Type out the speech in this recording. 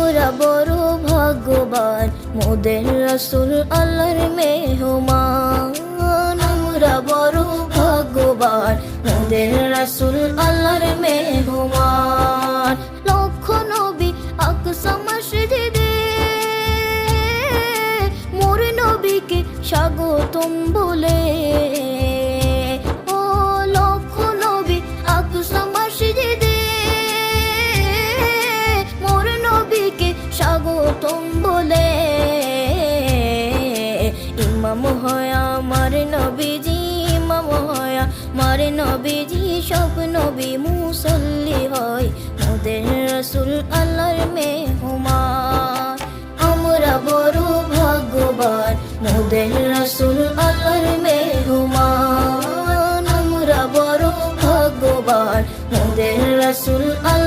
আমরা বড় ভাগ্যবান মোদের রাসূল আল্লাহর মেহমান। আমরা বড় ভাগ্যবান মোদের রাসূল আল্লাহর মেহমান। লক্ষ নবী আকসা মসজিদে মোর নবীকে স্বাগতম বলে। ও লক্ষ নবী আকসা মসজিদে মোর নবীকে স্বাগতম বলে। ইমাম হয় আমার নবীজি, ইমাম হয় আমার নবীজি, সব নবী মুসল্লি হয় মোদের রাসূল আল্লাহর মেহমান। আমরা বড় ভাগ্যবান মোদের রাসূল আল্লাহর মেহমান। আমরা বড় ভাগ্যবান মোদের রাসূল আল্লাহর